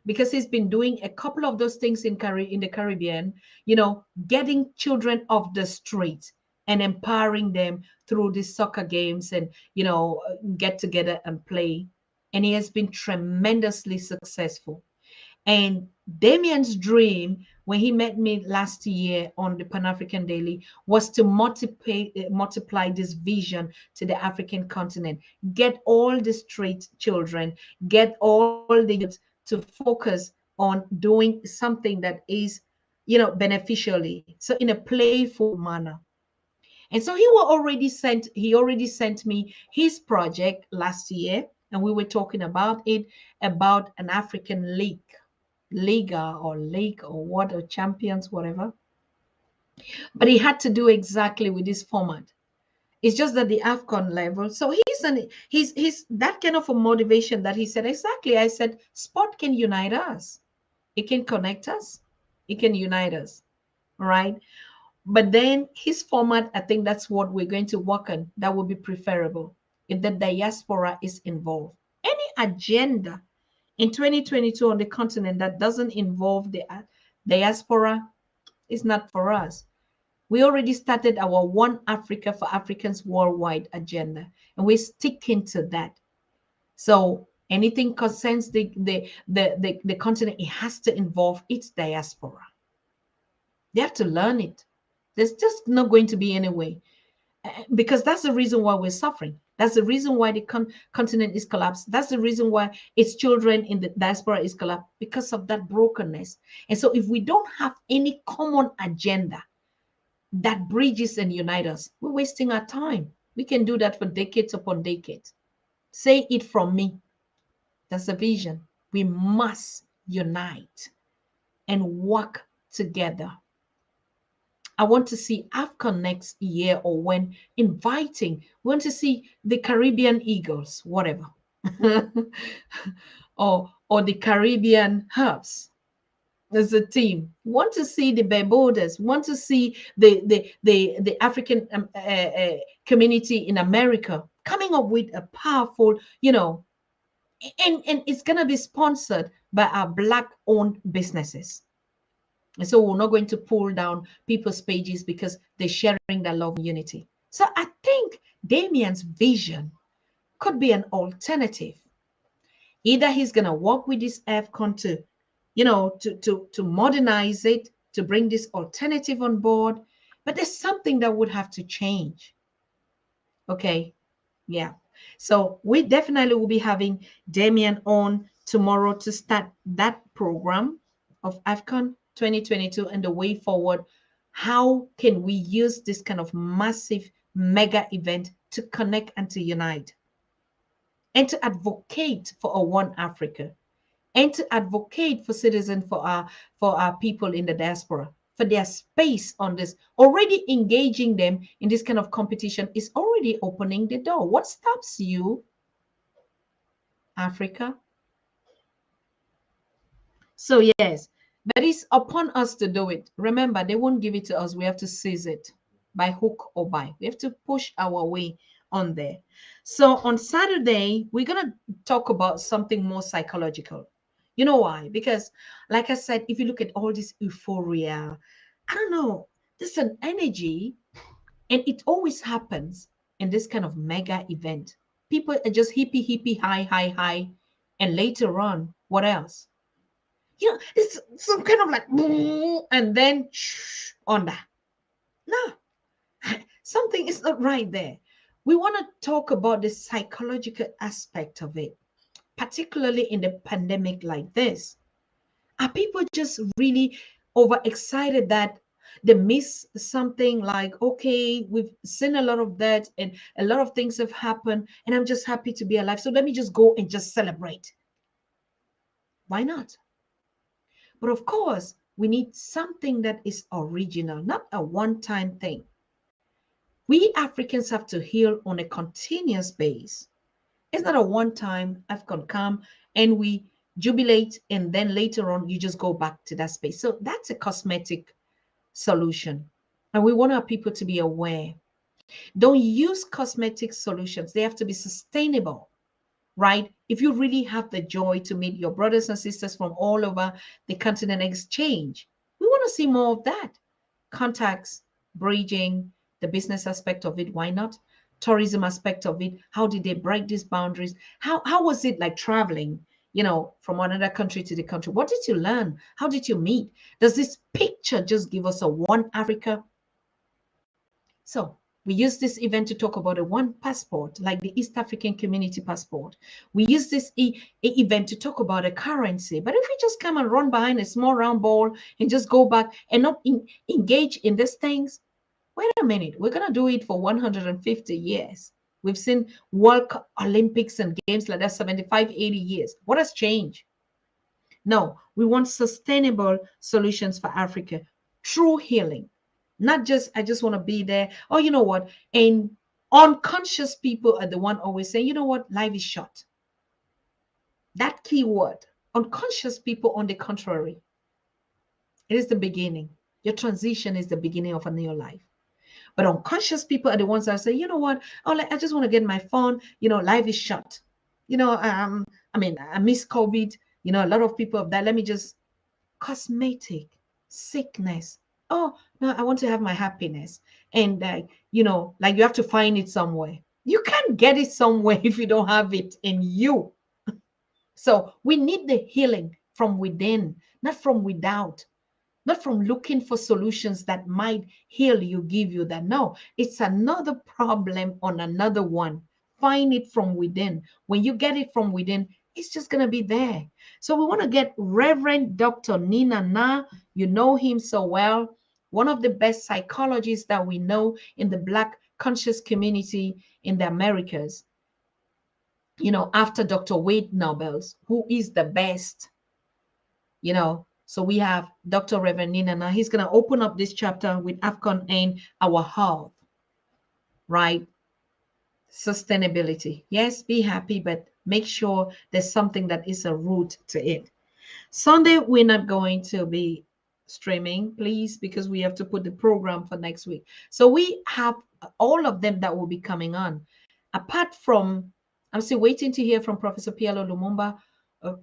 because he's been doing a couple of those things in the Caribbean, you know, getting children off the street and empowering them through these soccer games and, you know, get together and play. And he has been tremendously successful. And Damien's dream when he met me last year on the Pan-African Daily was to multiply this vision to the African continent, get all the street children, get all the youth to focus on doing something that is beneficially. So in a playful manner. And so he already sent me his project last year, and we were talking about it, about an African league, league or what, or champions, whatever. But he had to do exactly with this format. It's just that the AFCON level. So he's that kind of a motivation that he said, exactly. I said, sport can unite us. It can connect us. It can unite us. Right. But then his format, I think that's what we're going to work on. That would be preferable if the diaspora is involved. Any agenda in 2022 on the continent that doesn't involve the diaspora is not for us. We already started our One Africa for Africans Worldwide agenda, and we're sticking to that. So anything concerns the continent, it has to involve its diaspora. They have to learn it. There's just not going to be any way, because that's the reason why we're suffering. That's the reason why the continent is collapsed. That's the reason why its children in the diaspora is collapsed, because of that brokenness. And so if we don't have any common agenda that bridges and unites us, we're wasting our time. We can do that for decades upon decades. Say it from me. That's the vision. We must unite and work together. I want to see AFCON next year, or when inviting, we want to see the Caribbean Eagles, whatever, or the Caribbean Herbs as a team. Want to see the Barbados, want to see the African community in America coming up with a powerful, and it's going to be sponsored by our Black-owned businesses. And so we're not going to pull down people's pages because they're sharing their love and unity. So I think Damien's vision could be an alternative. Either he's going to work with this AFCON to modernize it, to bring this alternative on board, but there's something that would have to change. Okay, yeah. So we definitely will be having Damien on tomorrow to start that program of AFCON 2022 and the way forward. How can we use this kind of massive mega event to connect and to unite and to advocate for a one Africa, and to advocate for citizens, for our people in the diaspora, for their space on this? Already engaging them in this kind of competition is already opening the door. What stops you, Africa? So yes, but it's upon us to do it. Remember, they won't give it to us. We have to seize it by hook or by. We have to push our way on there. So on Saturday, we're going to talk about something more psychological. You know why? Because like I said, if you look at all this euphoria, I don't know, there's an energy, and it always happens in this kind of mega event. People are just hippie, high. And later on, what else? It's some kind of like, and then on that. No, something is not right there. We want to talk about the psychological aspect of it, particularly in the pandemic like this. Are people just really overexcited that they miss something? Like, okay, we've seen a lot of that and a lot of things have happened, and I'm just happy to be alive. So let me just go and just celebrate. Why not? But of course, we need something that is original, not a one-time thing. We Africans have to heal on a continuous basis. It's not a one-time AFCON come and we jubilate, and then later on you just go back to that space. So that's a cosmetic solution. And we want our people to be aware. Don't use cosmetic solutions. They have to be sustainable, right? If you really have the joy to meet your brothers and sisters from all over the continent, exchange, we want to see more of that. Contacts, bridging, the business aspect of it, why not? Tourism aspect of it, how did they break these boundaries? How was it like traveling, from another country to the country? What did you learn? How did you meet? Does this picture just give us a one Africa? So We use this event to talk about a one passport, like the East African Community Passport. We use this event to talk about a currency. But if we just come and run behind a small round ball and just go back and not engage in these things, wait a minute, we're going to do it for 150 years. We've seen World Olympics and games like that 75, 80 years. What has changed? No, we want sustainable solutions for Africa, true healing. Not just, I just want to be there. Oh, you know what? And unconscious people are the one always saying, you know what? Life is short. That key word, unconscious people, on the contrary, it is the beginning. Your transition is the beginning of a new life. But unconscious people are the ones that say, you know what? Oh, like, I just want to get my phone. You know, life is short. You know, I mean, I miss COVID. You know, a lot of people have died. Let me just cosmetic, sickness. Oh, no, I want to have my happiness. And, you know, like you have to find it somewhere. You can't get it somewhere if you don't have it in you. So we need the healing from within, not from without. Not from looking for solutions that might heal you, give you that. No, it's another problem on another one. Find it from within. When you get it from within, it's just going to be there. So we want to get Reverend Dr. Nina Na. You know him so well. One of the best psychologists that we know in the Black conscious community in the Americas. You know, after Dr. Wade Nobles, who is the best, you know. So we have Dr. Reverend Nina. Now he's going to open up this chapter with AFCON and our health, right? Sustainability. Yes, be happy, but make sure there's something that is a root to it. Sunday, we're not going to be streaming, please, because we have to put the program for next week. So we have all of them that will be coming on. Apart from, I'm still waiting to hear from Professor Pielo Lumumba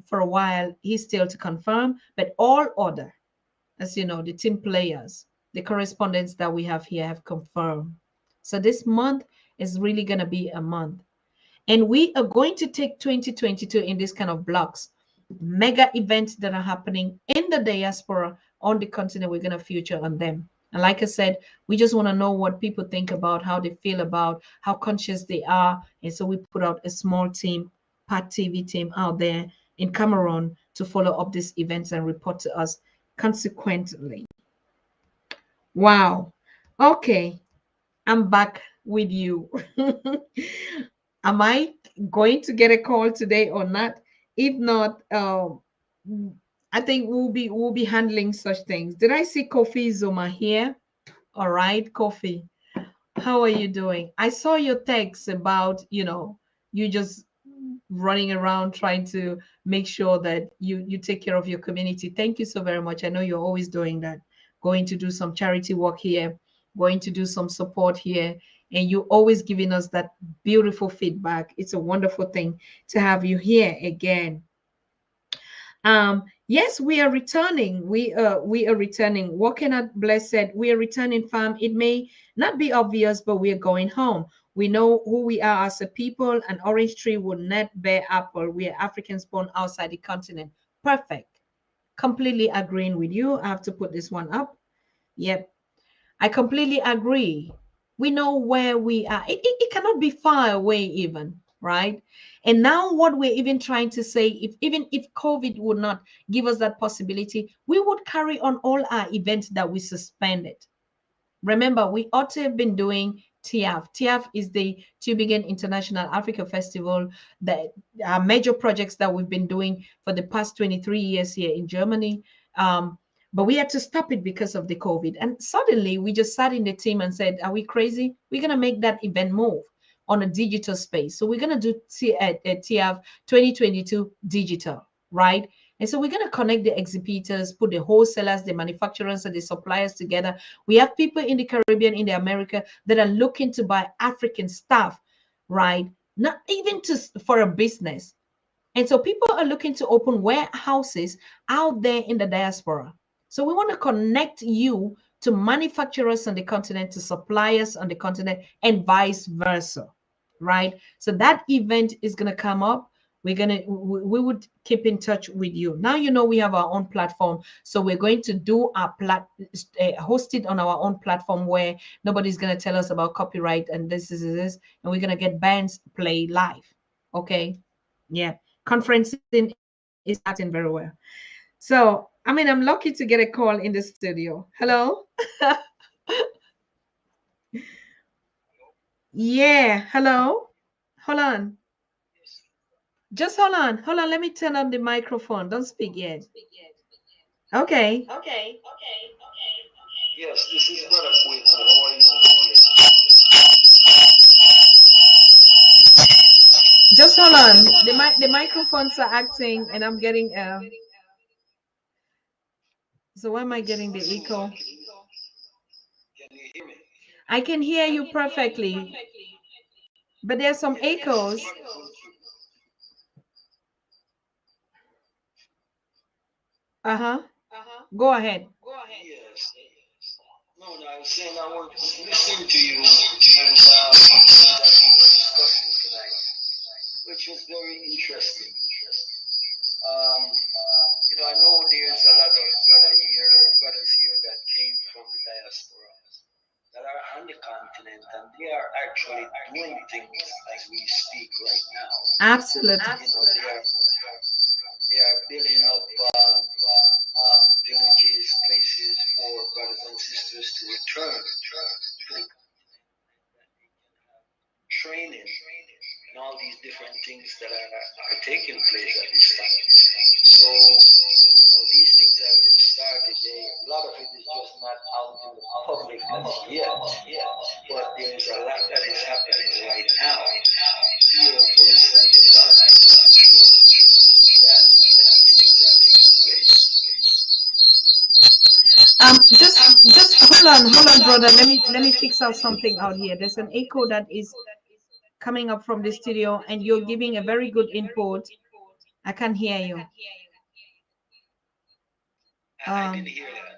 for a while. He's still to confirm, but all other, as you know, the team players, the correspondents that we have here have confirmed. So this month is really going to be a month. And we are going to take 2022 in this kind of blocks, mega events that are happening in the diaspora on the continent. We're going to feature on them. And like I said, we just want to know what people think about, how they feel about, how conscious they are. And so we put out a small team, PADTV team out there in Cameroon to follow up these events and report to us consequently. Wow. Okay. I'm back with you. Am I going to get a call today or not? If not, I think we'll be handling such things. Did I see Kofi Zuma here? All right, Kofi. How are you doing? I saw your text about, you know, you just running around trying to make sure that you take care of your community. Thank you so very much. I know you're always doing that. Going to do some charity work here, going to do some support here, and you always giving us that beautiful feedback. It's a wonderful thing to have you here again. Yes, we are returning. We are returning. Walking at Blessed, we are returning, fam. It may not be obvious, but we are going home. We know who we are as a people. An orange tree will not bear apple. We are Africans born outside the continent. Perfect. Completely agreeing with you. I have to put this one up. Yep. I completely agree. We know where we are. It cannot be far away even, right? And now what we're even trying to say, even if COVID would not give us that possibility, we would carry on all our events that we suspended. Remember, we ought to have been doing TIAF. TIAF is the Tübingen International Africa Festival, that are major projects that we've been doing for the past 23 years here in Germany. But we had to stop it because of the COVID. And suddenly we just sat in the team and said, are we crazy? We're going to make that event move on a digital space. So we're going to do TIAF 2022 digital, right? And so we're going to connect the exhibitors, put the wholesalers, the manufacturers, and the suppliers together. We have people in the Caribbean, in the America, that are looking to buy African stuff, right? Not even for a business. And so people are looking to open warehouses out there in the diaspora. So we want to connect you to manufacturers on the continent, to suppliers on the continent, and vice versa, right? So that event is going to come up. we would keep in touch with you. Now you know we have our own platform, so we're going to do our host it on our own platform where nobody's going to tell us about copyright and this, and we're going to get bands play live. Okay, yeah, conferencing is starting very well. So I mean, I'm lucky to get a call in the studio. Hello. Yeah, hello. Hold on. Just hold on. Let me turn on the microphone. Don't speak yet. Okay. Yes, this is Brother Cueto. How are you doing? Just hold on. The microphones are acting, and I'm getting So why am I getting the echo? Can you hear me? I can hear you perfectly, but there's some echoes. Uh-huh. Go ahead. Yes. No, I was saying I was listening to you and that you were discussing tonight, which was very interesting. I know there's a lot of brothers here that came from the diaspora that are on the continent, and they are actually doing things as we speak right now. Absolutely. They are building up villages, places for brothers and sisters to return to the training and all these different things that are taking place at this time. So, these things have been started. A lot of it is just not out in the public as yet, but there's a lot that is happening right now. Here, for instance, in Ghana, I'm not sure that these things are taking place. Just hold on, brother. Let me fix out something out here. There's an echo that is coming up from the studio, and you're giving a very good input. I can't hear you. I didn't hear that.